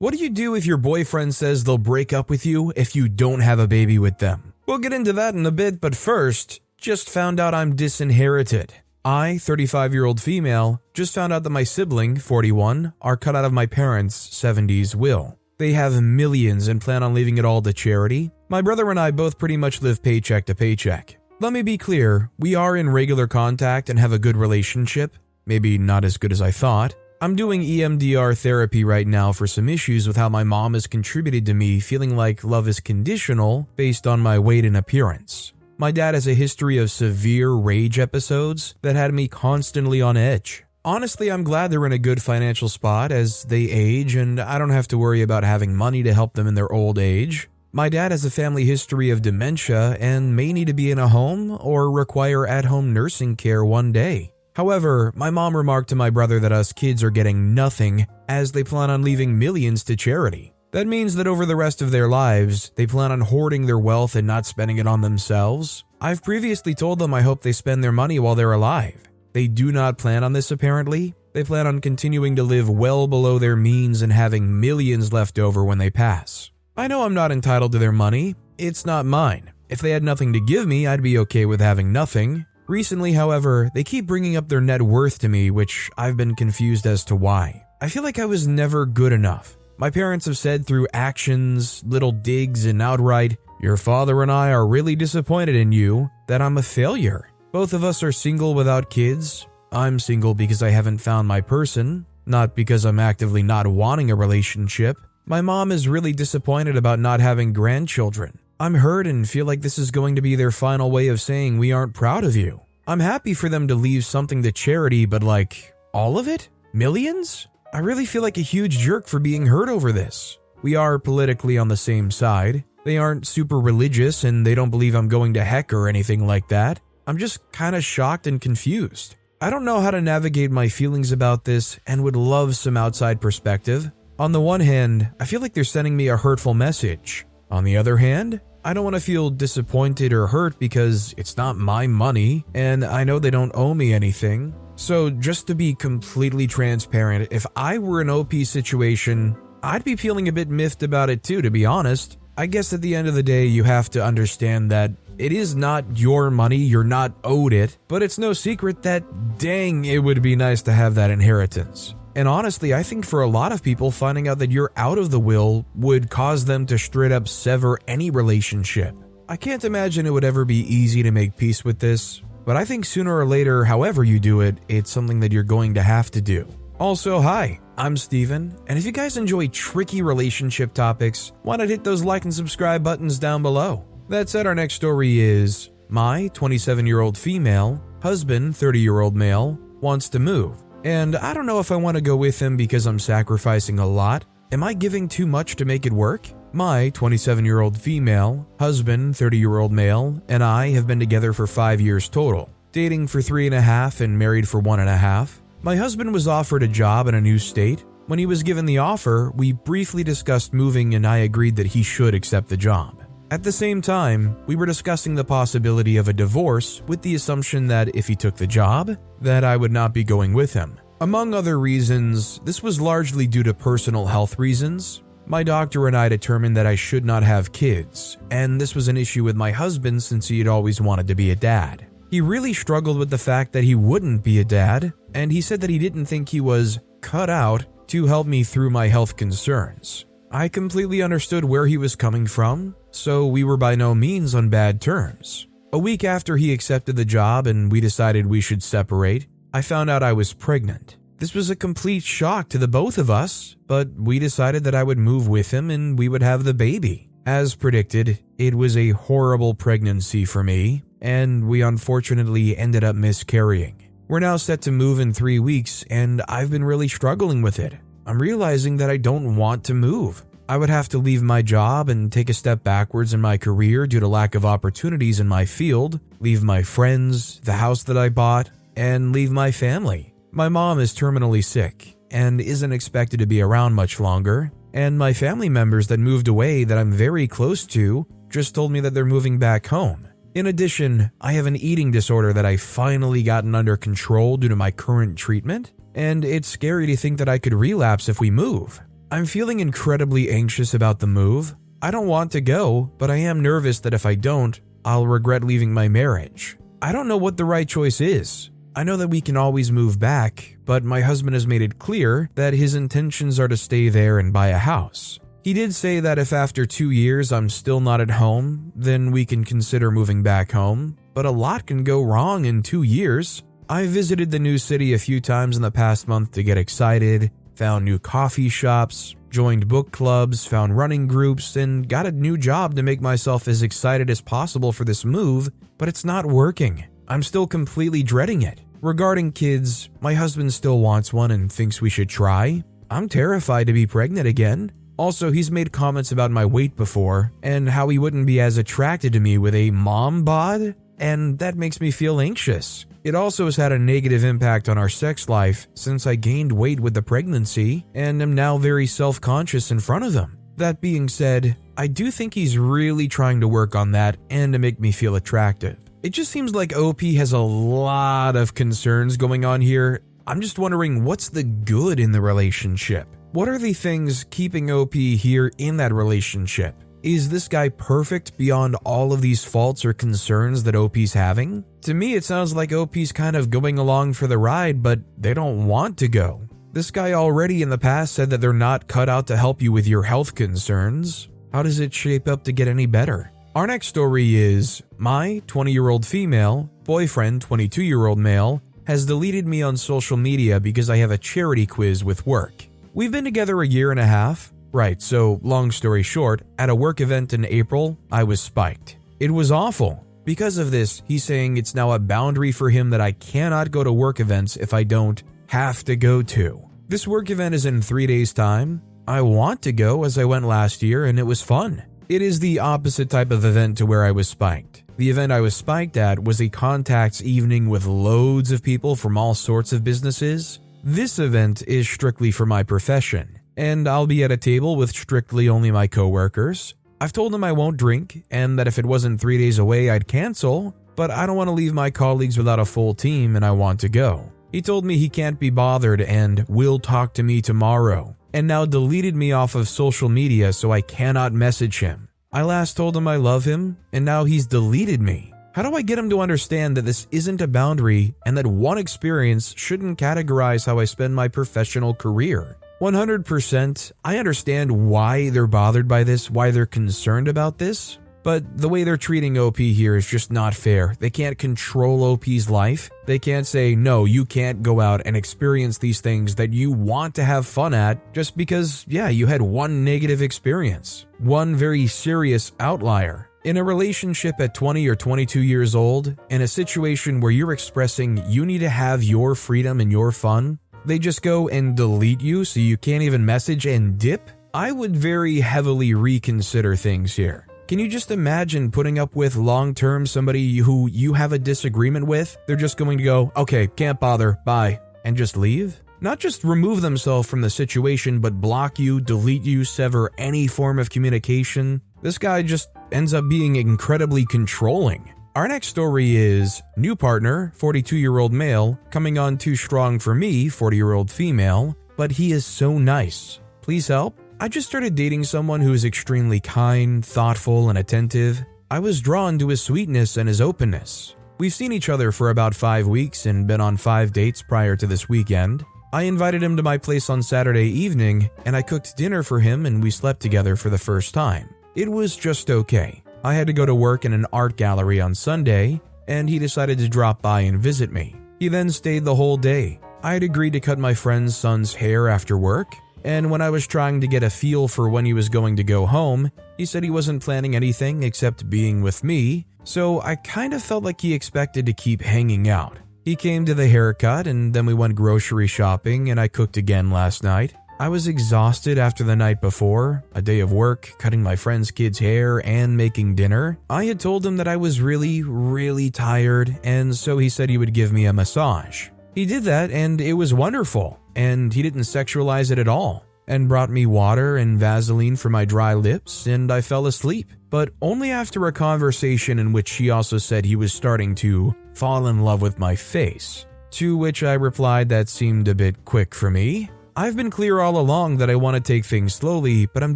What do you do if your boyfriend says they'll break up with you if you don't have a baby with them? We'll get into that in a bit, but first, just found out I'm disinherited. I, 35-year-old female, just found out that my sibling, 41, are cut out of my parents' 70s will. They have millions and plan on leaving it all to charity. My brother and I both pretty much live paycheck to paycheck. Let me be clear, we are in regular contact and have a good relationship. Maybe not as good as I thought. I'm doing EMDR therapy right now for some issues with how my mom has contributed to me feeling like love is conditional based on my weight and appearance. My dad has a history of severe rage episodes that had me constantly on edge. Honestly, I'm glad they're in a good financial spot as they age and I don't have to worry about having money to help them in their old age. My dad has a family history of dementia and may need to be in a home or require at-home nursing care one day. However, my mom remarked to my brother that us kids are getting nothing as they plan on leaving millions to charity. That means that over the rest of their lives, they plan on hoarding their wealth and not spending it on themselves. I've previously told them I hope they spend their money while they're alive. They do not plan on this apparently. They plan on continuing to live well below their means and having millions left over when they pass. I know I'm not entitled to their money. It's not mine. If they had nothing to give me, I'd be okay with having nothing. Recently, however, they keep bringing up their net worth to me, which I've been confused as to why. I feel like I was never good enough. My parents have said through actions, little digs, and outright, "Your father and I are really disappointed in you," that I'm a failure. Both of us are single without kids. I'm single because I haven't found my person, not because I'm actively not wanting a relationship. My mom is really disappointed about not having grandchildren. I'm hurt and feel like this is going to be their final way of saying we aren't proud of you. I'm happy for them to leave something to charity, but like, all of it? Millions? I really feel like a huge jerk for being hurt over this. We are politically on the same side. They aren't super religious and they don't believe I'm going to heck or anything like that. I'm just kind of shocked and confused. I don't know how to navigate my feelings about this and would love some outside perspective. On the one hand, I feel like they're sending me a hurtful message. On the other hand, I don't want to feel disappointed or hurt because it's not my money and I know they don't owe me anything. So just to be completely transparent, if I were in OP situation, I'd be feeling a bit miffed about it too, to be honest. I guess at the end of the day, you have to understand that it is not your money, you're not owed it, but it's no secret that dang, it would be nice to have that inheritance. And honestly, I think for a lot of people, finding out that you're out of the will would cause them to straight up sever any relationship. I can't imagine it would ever be easy to make peace with this, but I think sooner or later, however you do it, it's something that you're going to have to do. Also, hi, I'm Steven, and if you guys enjoy tricky relationship topics, why not hit those like and subscribe buttons down below? That said, our next story is, my 27-year-old female, husband, 30-year-old male, wants to move. And I don't know if I want to go with him because I'm sacrificing a lot. Am I giving too much to make it work? My 27-year-old female, husband, 30-year-old male, and I have been together for 5 years total, dating for 3.5 and married for 1.5. My husband was offered a job in a new state. When he was given the offer, we briefly discussed moving and I agreed that he should accept the job. At the same time, we were discussing the possibility of a divorce with the assumption that if he took the job, that I would not be going with him. Among other reasons, this was largely due to personal health reasons. My doctor and I determined that I should not have kids, and this was an issue with my husband since he had always wanted to be a dad. He really struggled with the fact that he wouldn't be a dad, and he said that he didn't think he was cut out to help me through my health concerns. I completely understood where he was coming from, so we were by no means on bad terms. A week after he accepted the job and we decided we should separate, I found out I was pregnant. This was a complete shock to the both of us, but we decided that I would move with him and we would have the baby. As predicted, it was a horrible pregnancy for me, and we unfortunately ended up miscarrying. We're now set to move in 3 weeks, and I've been really struggling with it. I'm realizing that I don't want to move. I would have to leave my job and take a step backwards in my career due to lack of opportunities in my field, leave my friends, the house that I bought, and leave my family. My mom is terminally sick and isn't expected to be around much longer, and my family members that moved away that I'm very close to just told me that they're moving back home. In addition, I have an eating disorder that I finally gotten under control due to my current treatment, and it's scary to think that I could relapse if we move. I'm feeling incredibly anxious about the move. I don't want to go, but I am nervous that if I don't, I'll regret leaving my marriage. I don't know what the right choice is. I know that we can always move back, but my husband has made it clear that his intentions are to stay there and buy a house. He did say that if after 2 years I'm still not at home, then we can consider moving back home, but a lot can go wrong in 2 years. I visited the new city a few times in the past month to get excited, found new coffee shops, joined book clubs, found running groups, and got a new job to make myself as excited as possible for this move, but it's not working. I'm still completely dreading it. Regarding kids, my husband still wants one and thinks we should try. I'm terrified to be pregnant again. Also, he's made comments about my weight before and how he wouldn't be as attracted to me with a mom bod, and that makes me feel anxious. It also has had a negative impact on our sex life since I gained weight with the pregnancy and am now very self-conscious in front of him. That being said, I do think he's really trying to work on that and to make me feel attractive. It just seems like OP has a lot of concerns going on here. I'm just wondering, what's the good in the relationship? What are the things keeping OP here in that relationship? Is this guy perfect beyond all of these faults or concerns that OP's having? To me, it sounds like OP's kind of going along for the ride, but they don't want to go. This guy already in the past said that they're not cut out to help you with your health concerns. How does it shape up to get any better? Our next story is, my 20-year-old female, boyfriend, 22-year-old male, has deleted me on social media because I have a charity quiz with work. We've been together a year and a half. Right, so long story short, at a work event in April, I was spiked. It was awful. Because of this, he's saying it's now a boundary for him that I cannot go to work events if I don't have to go to. This work event is in 3 days' time. I want to go as I went last year and it was fun. It is the opposite type of event to where I was spiked. The event I was spiked at was a contacts evening with loads of people from all sorts of businesses. This event is strictly for my profession, and I'll be at a table with strictly only my coworkers. I've told him I won't drink, and that if it wasn't 3 days away I'd cancel, but I don't want to leave my colleagues without a full team and I want to go. He told me he can't be bothered and will talk to me tomorrow, and now deleted me off of social media so I cannot message him. I last told him I love him, and now he's deleted me. How do I get him to understand that this isn't a boundary and that one experience shouldn't categorize how I spend my professional career? 100%, I understand why they're bothered by this, why they're concerned about this, but the way they're treating OP here is just not fair. They can't control OP's life. They can't say, no, you can't go out and experience these things that you want to have fun at just because, you had one negative experience, one very serious outlier. In a relationship at 20 or 22 years old, in a situation where you're expressing you need to have your freedom and your fun, they just go and delete you so you can't even message and dip? I would very heavily reconsider things here. Can you just imagine putting up with long-term somebody who you have a disagreement with? They're just going to go, okay, can't bother, bye, and just leave? Not just remove themselves from the situation, but block you, delete you, sever any form of communication. This guy just ends up being incredibly controlling. Our next story is, new partner, 42-year-old male, coming on too strong for me, 40-year-old female, but he is so nice. Please help? I just started dating someone who is extremely kind, thoughtful, and attentive. I was drawn to his sweetness and his openness. We've seen each other for about 5 weeks and been on 5 dates prior to this weekend. I invited him to my place on Saturday evening, and I cooked dinner for him and we slept together for the first time. It was just okay. I had to go to work in an art gallery on Sunday, and he decided to drop by and visit me. He then stayed the whole day. I had agreed to cut my friend's son's hair after work, and when I was trying to get a feel for when he was going to go home, he said he wasn't planning anything except being with me, so I kind of felt like he expected to keep hanging out. He came to the haircut, and then we went grocery shopping, and I cooked again last night. I was exhausted after the night before, a day of work, cutting my friend's kid's hair, and making dinner. I had told him that I was really tired, and so he said he would give me a massage. He did that, and it was wonderful, and he didn't sexualize it at all, and brought me water and Vaseline for my dry lips, and I fell asleep, but only after a conversation in which he also said he was starting to fall in love with my face, to which I replied that seemed a bit quick for me. I've been clear all along that I want to take things slowly, but I'm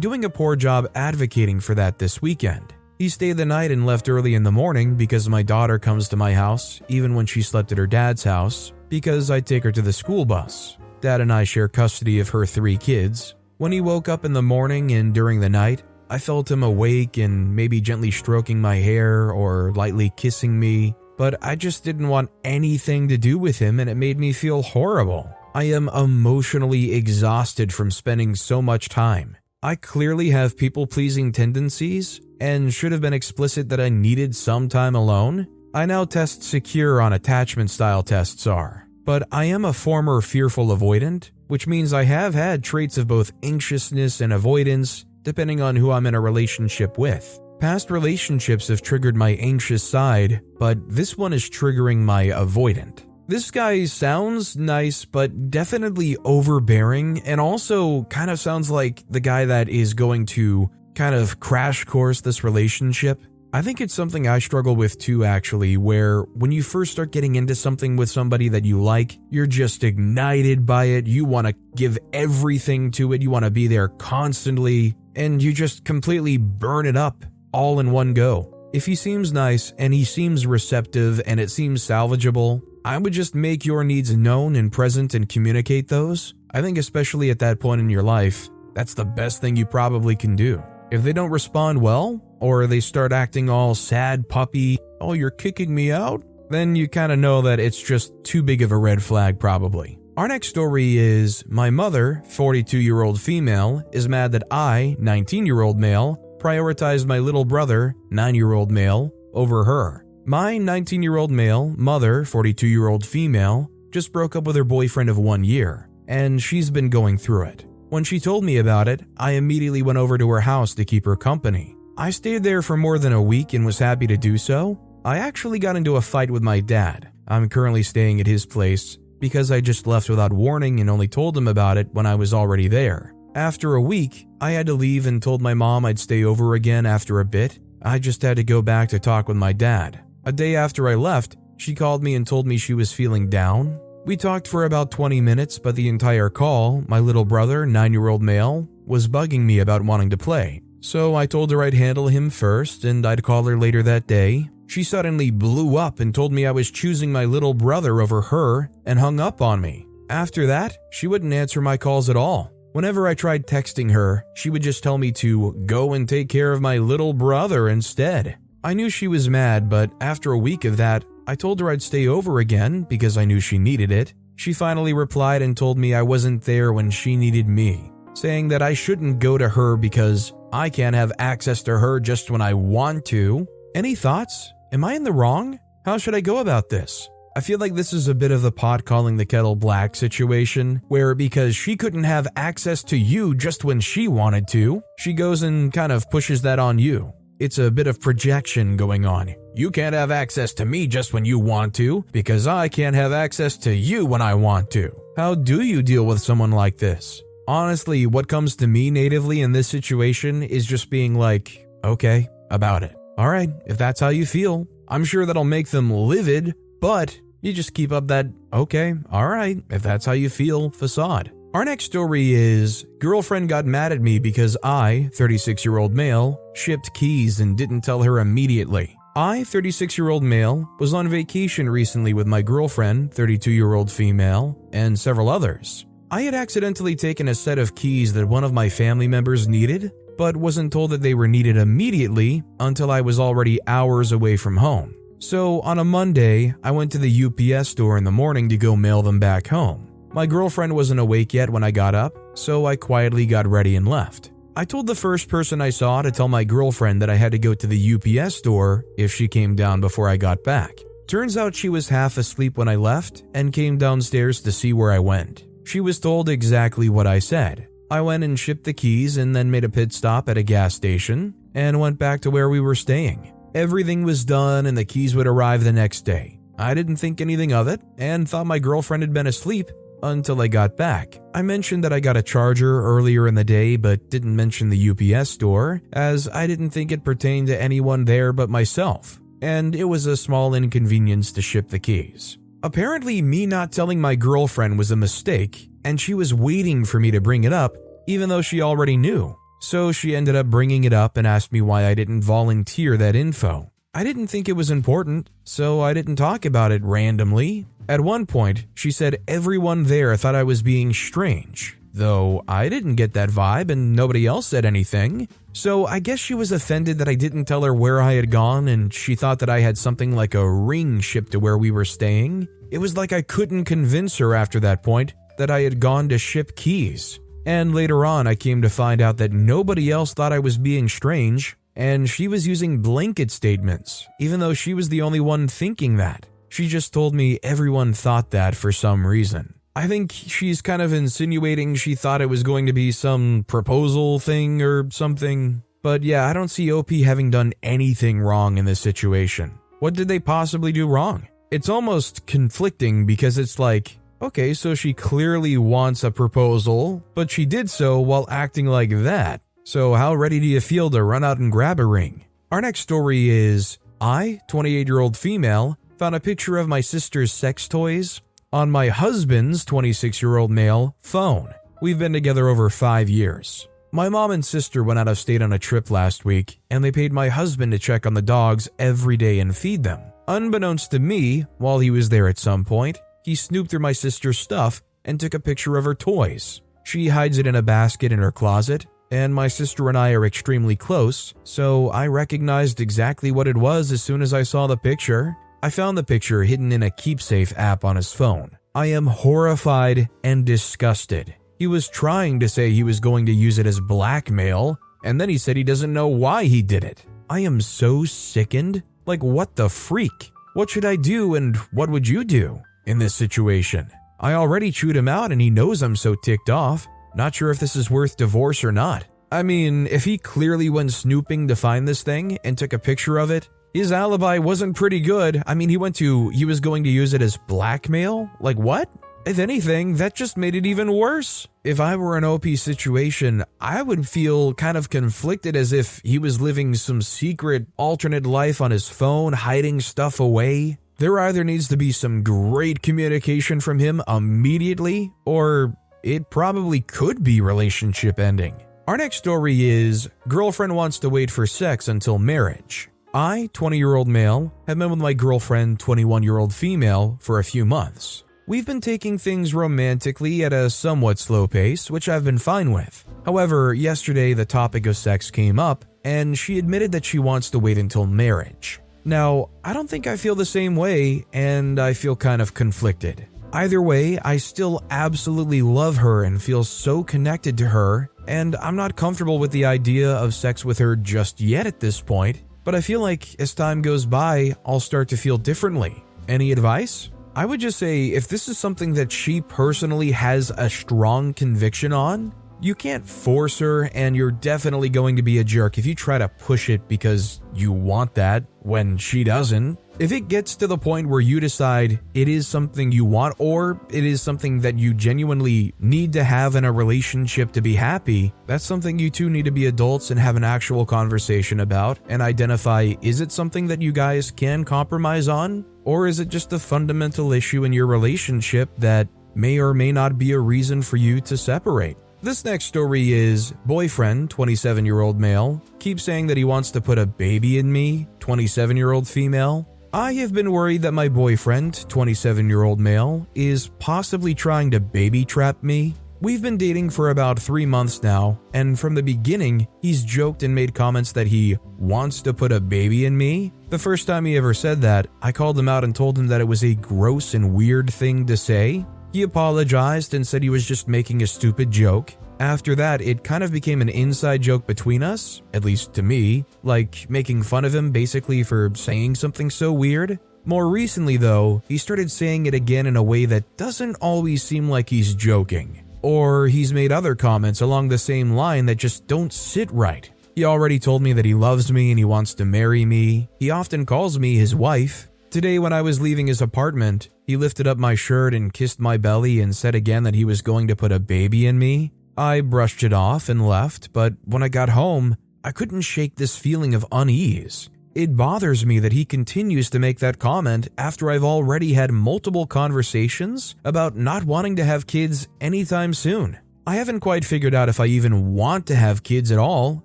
doing a poor job advocating for that this weekend. He stayed the night and left early in the morning because my daughter comes to my house, even when she slept at her dad's house, because I take her to the school bus. Dad and I share custody of her 3 kids. When he woke up in the morning and during the night, I felt him awake and maybe gently stroking my hair or lightly kissing me, but I just didn't want anything to do with him and it made me feel horrible. I am emotionally exhausted from spending so much time. I clearly have people-pleasing tendencies and should have been explicit that I needed some time alone. I now test secure on attachment-style tests are, but I am a former fearful avoidant, which means I have had traits of both anxiousness and avoidance depending on who I'm in a relationship with. Past relationships have triggered my anxious side, but this one is triggering my avoidant. This guy sounds nice, but definitely overbearing, and also kind of sounds like the guy that is going to kind of crash course this relationship. I think it's something I struggle with too, actually, where when you first start getting into something with somebody that you like, you're just ignited by it, you want to give everything to it, you want to be there constantly, and you just completely burn it up all in one go. If he seems nice and he seems receptive and it seems salvageable, I would just make your needs known and present and communicate those. I think especially at that point in your life, that's the best thing you probably can do. If they don't respond well, or they start acting all sad puppy, oh you're kicking me out, then you kind of know that it's just too big of a red flag probably. Our next story is, my mother, 42-year-old female, is mad that I, 19-year-old male, prioritized my little brother, 9-year-old male, over her. My 19-year-old male, mother, 42-year-old female, just broke up with her boyfriend of 1 year, and she's been going through it. When she told me about it, I immediately went over to her house to keep her company. I stayed there for more than a week and was happy to do so. I actually got into a fight with my dad. I'm currently staying at his place because I just left without warning and only told him about it when I was already there. After a week, I had to leave and told my mom I'd stay over again after a bit. I just had to go back to talk with my dad. A day after I left, she called me and told me she was feeling down. We talked for about 20 minutes, but the entire call, my little brother, 9-year-old male, was bugging me about wanting to play. So I told her I'd handle him first and I'd call her later that day. She suddenly blew up and told me I was choosing my little brother over her and hung up on me. After that, she wouldn't answer my calls at all. Whenever I tried texting her, she would just tell me to go and take care of my little brother instead. I knew she was mad, but after a week of that, I told her I'd stay over again because I knew she needed it. She finally replied and told me I wasn't there when she needed me, saying that I shouldn't go to her because I can't have access to her just when I want to. Any thoughts? Am I in the wrong? How should I go about this? I feel like this is a bit of the pot calling the kettle black situation, where because she couldn't have access to you just when she wanted to, she goes and kind of pushes that on you. It's a bit of projection going on. You can't have access to me just when you want to, because I can't have access to you when I want to. How do you deal with someone like this? Honestly, what comes to me natively in this situation is just being like, okay, about it. Alright, if that's how you feel, I'm sure that'll make them livid, but you just keep up that, okay, alright, if that's how you feel, facade. Our next story is, girlfriend got mad at me because I, 36-year-old male, shipped keys and didn't tell her immediately. I, 36-year-old male, was on vacation recently with my girlfriend, 32-year-old female, and several others. I had accidentally taken a set of keys that one of my family members needed, but wasn't told that they were needed immediately until I was already hours away from home. So on a Monday, I went to the UPS store in the morning to go mail them back home. My girlfriend wasn't awake yet when I got up, so I quietly got ready and left. I told the first person I saw to tell my girlfriend that I had to go to the UPS store if she came down before I got back. Turns out she was half asleep when I left and came downstairs to see where I went. She was told exactly what I said. I went and shipped the keys and then made a pit stop at a gas station and went back to where we were staying. Everything was done and the keys would arrive the next day. I didn't think anything of it and thought my girlfriend had been asleep until I got back. I mentioned that I got a charger earlier in the day but didn't mention the UPS store as I didn't think it pertained to anyone there but myself, and it was a small inconvenience to ship the keys. Apparently, me not telling my girlfriend was a mistake, and she was waiting for me to bring it up, even though she already knew. So she ended up bringing it up and asked me why I didn't volunteer that info. I didn't think it was important, so I didn't talk about it randomly. At one point, she said everyone there thought I was being strange, though I didn't get that vibe and nobody else said anything. So I guess she was offended that I didn't tell her where I had gone, and she thought that I had something like a ring shipped to where we were staying. It was like I couldn't convince her after that point that I had gone to ship keys. And later on, I came to find out that nobody else thought I was being strange, and she was using blanket statements, even though she was the only one thinking that. She just told me everyone thought that for some reason. I think she's kind of insinuating she thought it was going to be some proposal thing or something. But yeah, I don't see OP having done anything wrong in this situation. What did they possibly do wrong? It's almost conflicting because it's like, okay, so she clearly wants a proposal, but she did so while acting like that. So how ready do you feel to run out and grab a ring? Our next story is, I, 28-year-old female, found a picture of my sister's sex toys on my husband's 26-year-old male phone. We've been together over 5 years. My mom and sister went out of state on a trip last week, and they paid my husband to check on the dogs every day and feed them. Unbeknownst to me, while he was there at some point, he snooped through my sister's stuff and took a picture of her toys. She hides it in a basket in her closet, and my sister and I are extremely close, so I recognized exactly what it was as soon as I saw the picture. I found the picture hidden in a KeepSafe app on his phone. I am horrified and disgusted. He was trying to say he was going to use it as blackmail, and then he said he doesn't know why he did it. I am so sickened. Like, what the freak? What should I do, and what would you do in this situation? I already chewed him out and he knows I'm so ticked off. Not sure if this is worth divorce or not. I mean, if he clearly went snooping to find this thing and took a picture of it, his alibi wasn't pretty good. I mean, he was going to use it as blackmail? Like what? If anything, that just made it even worse. If I were in OP situation, I would feel kind of conflicted as if he was living some secret alternate life on his phone, hiding stuff away. There either needs to be some great communication from him immediately, or it probably could be relationship ending. Our next story is, girlfriend wants to wait for sex until marriage. I, 20-year-old male, have been with my girlfriend, 21-year-old female, for a few months. We've been taking things romantically at a somewhat slow pace, which I've been fine with. However, yesterday the topic of sex came up, and she admitted that she wants to wait until marriage. Now, I don't think I feel the same way, and I feel kind of conflicted. Either way, I still absolutely love her and feel so connected to her, and I'm not comfortable with the idea of sex with her just yet at this point, but I feel like as time goes by, I'll start to feel differently. Any advice? I would just say if this is something that she personally has a strong conviction on, you can't force her, and you're definitely going to be a jerk if you try to push it because you want that when she doesn't. If it gets to the point where you decide it is something you want, or it is something that you genuinely need to have in a relationship to be happy, that's something you two need to be adults and have an actual conversation about and identify, is it something that you guys can compromise on? Or is it just a fundamental issue in your relationship that may or may not be a reason for you to separate? This next story is, boyfriend, 27-year-old male, keeps saying that he wants to put a baby in me, 27-year-old female. I have been worried that my boyfriend, 27-year-old male, is possibly trying to baby trap me. We've been dating for about 3 months now, and from the beginning, he's joked and made comments that he wants to put a baby in me. The first time he ever said that, I called him out and told him that it was a gross and weird thing to say. He apologized and said he was just making a stupid joke. After that, it kind of became an inside joke between us, at least to me, like making fun of him basically for saying something so weird. More recently though, he started saying it again in a way that doesn't always seem like he's joking. Or he's made other comments along the same line that just don't sit right. He already told me that he loves me and he wants to marry me. He often calls me his wife. Today when I was leaving his apartment, he lifted up my shirt and kissed my belly and said again that he was going to put a baby in me. I brushed it off and left, but when I got home, I couldn't shake this feeling of unease. It bothers me that he continues to make that comment after I've already had multiple conversations about not wanting to have kids anytime soon. I haven't quite figured out if I even want to have kids at all,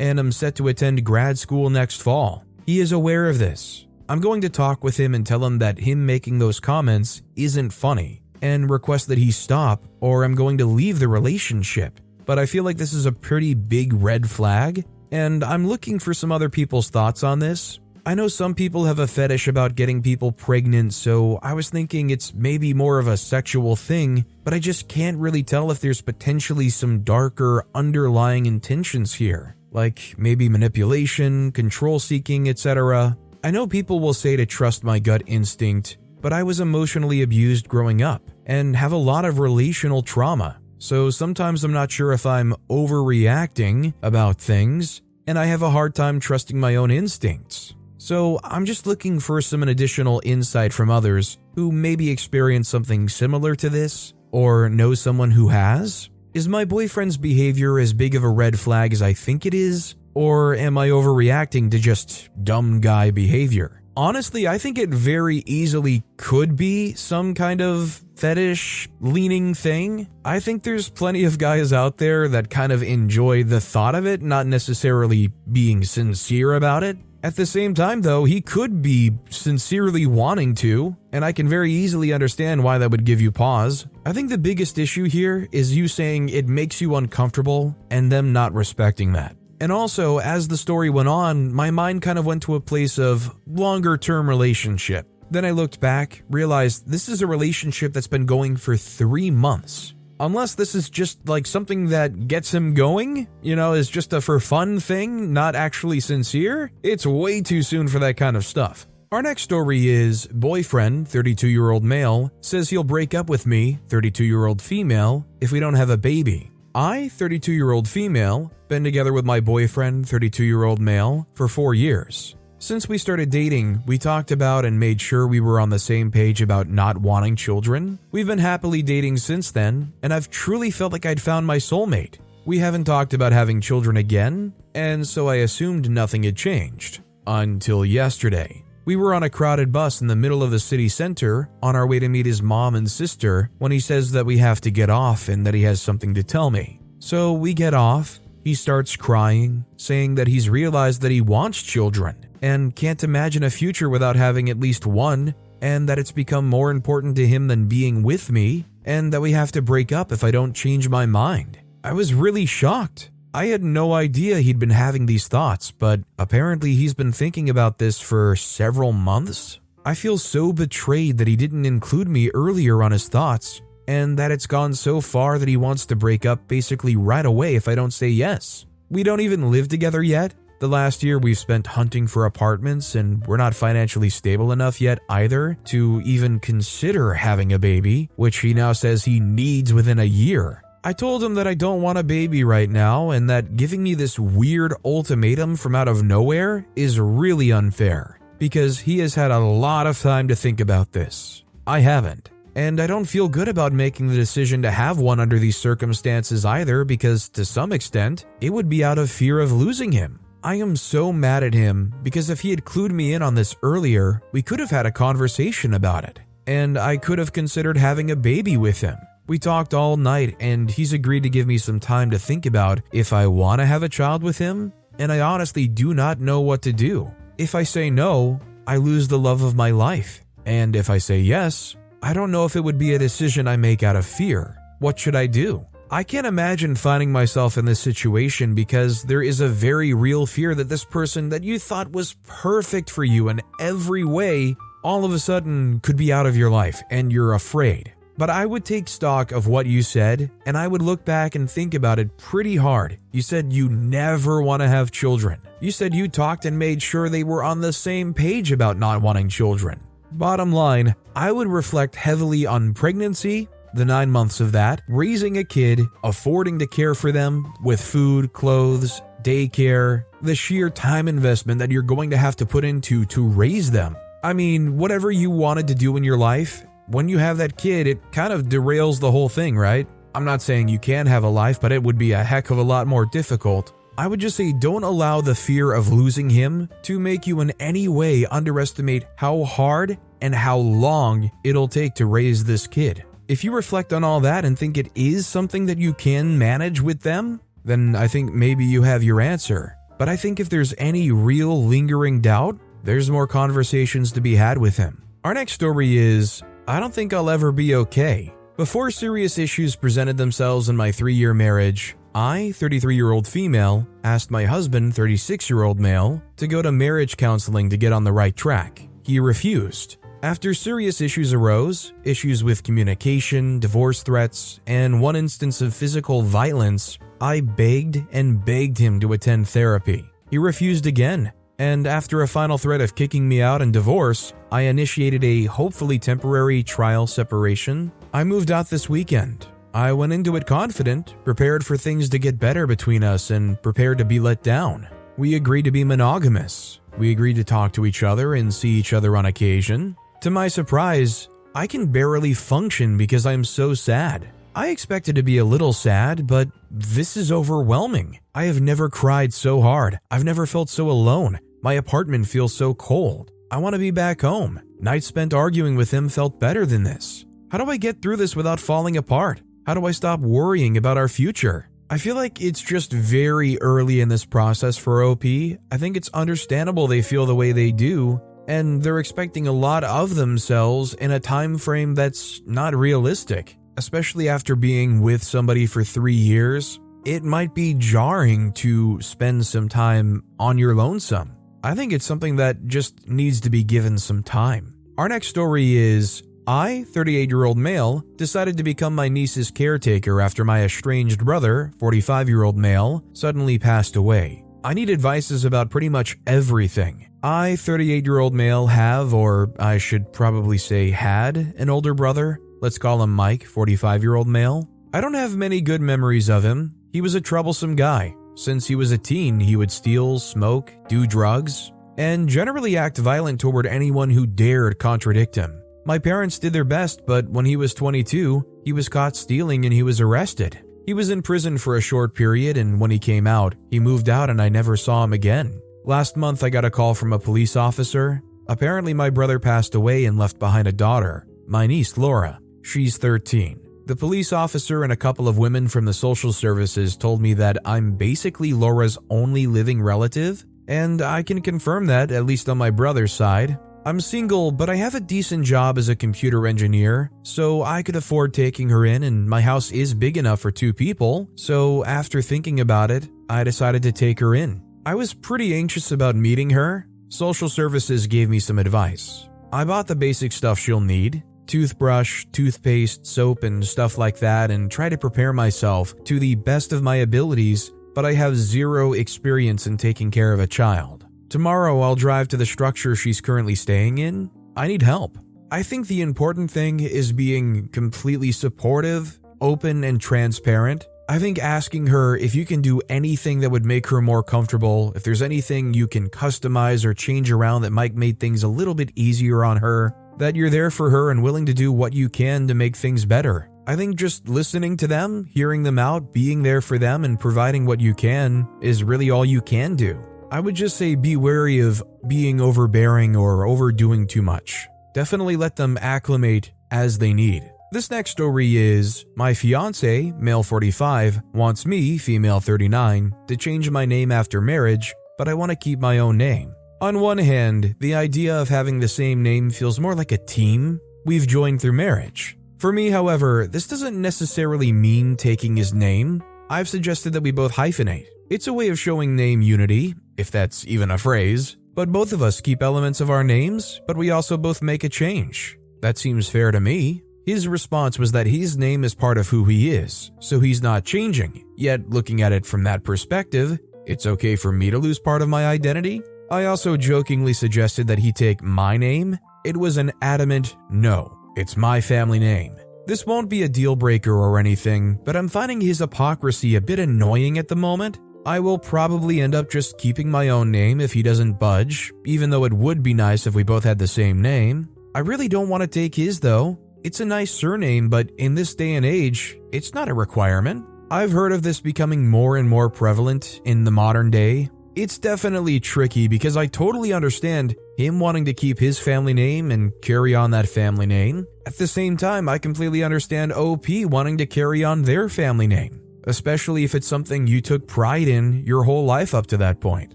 and I'm set to attend grad school next fall. He is aware of this. I'm going to talk with him and tell him that him making those comments isn't funny, and request that he stop, or I'm going to leave the relationship. But I feel like this is a pretty big red flag, and I'm looking for some other people's thoughts on this. I know some people have a fetish about getting people pregnant, so I was thinking it's maybe more of a sexual thing, but I just can't really tell if there's potentially some darker underlying intentions here, like maybe manipulation, control seeking, etc. I know people will say to trust my gut instinct, but I was emotionally abused growing up and have a lot of relational trauma, so sometimes I'm not sure if I'm overreacting about things, and I have a hard time trusting my own instincts. So I'm just looking for some additional insight from others who maybe experience something similar to this, or know someone who has. Is my boyfriend's behavior as big of a red flag as I think it is, or am I overreacting to just dumb guy behavior? Honestly, I think it very easily could be some kind of fetish-leaning thing. I think there's plenty of guys out there that kind of enjoy the thought of it, not necessarily being sincere about it. At the same time, though, he could be sincerely wanting to, and I can very easily understand why that would give you pause. I think the biggest issue here is you saying it makes you uncomfortable and them not respecting that. And also, as the story went on, my mind kind of went to a place of longer-term relationship. Then I looked back, realized this is a relationship that's been going for 3 months. Unless this is just like something that gets him going, is just a for fun thing, not actually sincere, it's way too soon for that kind of stuff. Our next story is boyfriend, 32-year-old male, says he'll break up with me, 32-year-old female, if we don't have a baby. I, 32-year-old female, been together with my boyfriend, 32-year-old male, for 4 years. Since we started dating, we talked about and made sure we were on the same page about not wanting children. We've been happily dating since then, and I've truly felt like I'd found my soulmate. We haven't talked about having children again, and so I assumed nothing had changed. Until yesterday. We were on a crowded bus in the middle of the city center on our way to meet his mom and sister when he says that we have to get off and that he has something to tell me. So we get off. He starts crying, saying that he's realized that he wants children and can't imagine a future without having at least one, and that it's become more important to him than being with me, and that we have to break up if I don't change my mind. I was really shocked. I had no idea he'd been having these thoughts, but apparently he's been thinking about this for several months. I feel so betrayed that he didn't include me earlier on his thoughts, and that it's gone so far that he wants to break up basically right away if I don't say yes. We don't even live together yet. The last year we've spent hunting for apartments, and we're not financially stable enough yet either to even consider having a baby, which he now says he needs within a year. I told him that I don't want a baby right now and that giving me this weird ultimatum from out of nowhere is really unfair, because he has had a lot of time to think about this. I haven't. And I don't feel good about making the decision to have one under these circumstances either, because to some extent, it would be out of fear of losing him. I am so mad at him because if he had clued me in on this earlier, we could have had a conversation about it, and I could have considered having a baby with him. We talked all night, and he's agreed to give me some time to think about if I want to have a child with him, and I honestly do not know what to do. If I say no, I lose the love of my life, and if I say yes, I don't know if it would be a decision I make out of fear. What should I do? I can't imagine finding myself in this situation because there is a very real fear that this person that you thought was perfect for you in every way all of a sudden could be out of your life and you're afraid. But I would take stock of what you said and I would look back and think about it pretty hard. You said you never want to have children. You said you talked and made sure they were on the same page about not wanting children. Bottom line, I would reflect heavily on pregnancy, the 9 months of that, raising a kid, affording to care for them with food, clothes, daycare, the sheer time investment that you're going to have to put into to raise them. I mean, whatever you wanted to do in your life, when you have that kid, it kind of derails the whole thing, right? I'm not saying you can have a life, but it would be a heck of a lot more difficult. I would just say don't allow the fear of losing him to make you in any way underestimate how hard and how long it'll take to raise this kid. If you reflect on all that and think it is something that you can manage with them, then I think maybe you have your answer. But I think if there's any real lingering doubt, there's more conversations to be had with him. Our next story is, I don't think I'll ever be okay. Before serious issues presented themselves in my 3-year marriage, I, 33-year-old female, asked my husband, 36-year-old male, to go to marriage counseling to get on the right track. He refused. After serious issues arose, issues with communication, divorce threats, and one instance of physical violence, I begged and begged him to attend therapy. He refused again, and after a final threat of kicking me out and divorce, I initiated a hopefully temporary trial separation. I moved out this weekend. I went into it confident, prepared for things to get better between us and prepared to be let down. We agreed to be monogamous. We agreed to talk to each other and see each other on occasion. To my surprise, I can barely function because I'm so sad. I expected to be a little sad, but this is overwhelming. I have never cried so hard. I've never felt so alone. My apartment feels so cold. I want to be back home. Nights spent arguing with him felt better than this. How do I get through this without falling apart? How do I stop worrying about our future? I feel like it's just very early in this process for OP. I think it's understandable they feel the way they do, and they're expecting a lot of themselves in a time frame that's not realistic. Especially after being with somebody for 3 years, it might be jarring to spend some time on your lonesome. I think it's something that just needs to be given some time. Our next story is, I, 38-year-old male, decided to become my niece's caretaker after my estranged brother, 45-year-old male, suddenly passed away. I need advices about pretty much everything. I, 38-year-old male, have, or I should probably say had, an older brother. Let's call him Mike, 45-year-old male. I don't have many good memories of him. He was a troublesome guy. Since he was a teen, he would steal, smoke, do drugs, and generally act violent toward anyone who dared contradict him. My parents did their best, but when he was 22, he was caught stealing and he was arrested. He was in prison for a short period, and when he came out, he moved out and I never saw him again. Last month, I got a call from a police officer. Apparently, my brother passed away and left behind a daughter, my niece Laura. She's 13. The police officer and a couple of women from the social services told me that I'm basically Laura's only living relative, and I can confirm that, at least on my brother's side. I'm single, but I have a decent job as a computer engineer, so I could afford taking her in, and my house is big enough for 2 people, so after thinking about it, I decided to take her in. I was pretty anxious about meeting her. Social services gave me some advice. I bought the basic stuff she'll need: toothbrush, toothpaste, soap, and stuff like that, and try to prepare myself to the best of my abilities, but I have zero experience in taking care of a child. Tomorrow I'll drive to the structure she's currently staying in. I need help. I think the important thing is being completely supportive, open, and transparent. I think asking her if you can do anything that would make her more comfortable, if there's anything you can customize or change around that might make things a little bit easier on her, that you're there for her and willing to do what you can to make things better. I think just listening to them, hearing them out, being there for them, and providing what you can is really all you can do. I would just say be wary of being overbearing or overdoing too much. Definitely let them acclimate as they need. This next story is, my fiance, male 45, wants me, female 39, to change my name after marriage, but I want to keep my own name. On one hand, the idea of having the same name feels more like a team we've joined through marriage. For me, however, this doesn't necessarily mean taking his name. I've suggested that we both hyphenate. It's a way of showing name unity, if that's even a phrase, but both of us keep elements of our names, but we also both make a change. That seems fair to me. His response was that his name is part of who he is, so he's not changing. Yet, looking at it from that perspective, it's okay for me to lose part of my identity? I also jokingly suggested that he take my name. It was an adamant no. It's my family name. This won't be a deal breaker or anything, but I'm finding his hypocrisy a bit annoying at the moment. I will probably end up just keeping my own name if he doesn't budge, even though it would be nice if we both had the same name. I really don't want to take his though. It's a nice surname, but in this day and age, it's not a requirement. I've heard of this becoming more and more prevalent in the modern day. It's definitely tricky because I totally understand him wanting to keep his family name and carry on that family name. At the same time, I completely understand OP wanting to carry on their family name, especially if it's something you took pride in your whole life up to that point.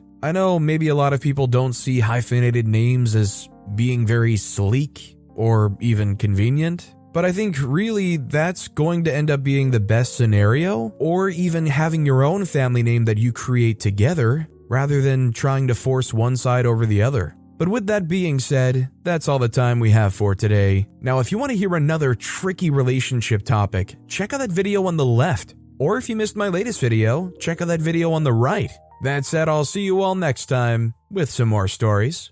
I know maybe a lot of people don't see hyphenated names as being very sleek or even convenient, but I think really that's going to end up being the best scenario, or even having your own family name that you create together rather than trying to force one side over the other. But with that being said, that's all the time we have for today. Now, if you want to hear another tricky relationship topic, check out that video on the left. Or if you missed my latest video, check out that video on the right. That said, I'll see you all next time with some more stories.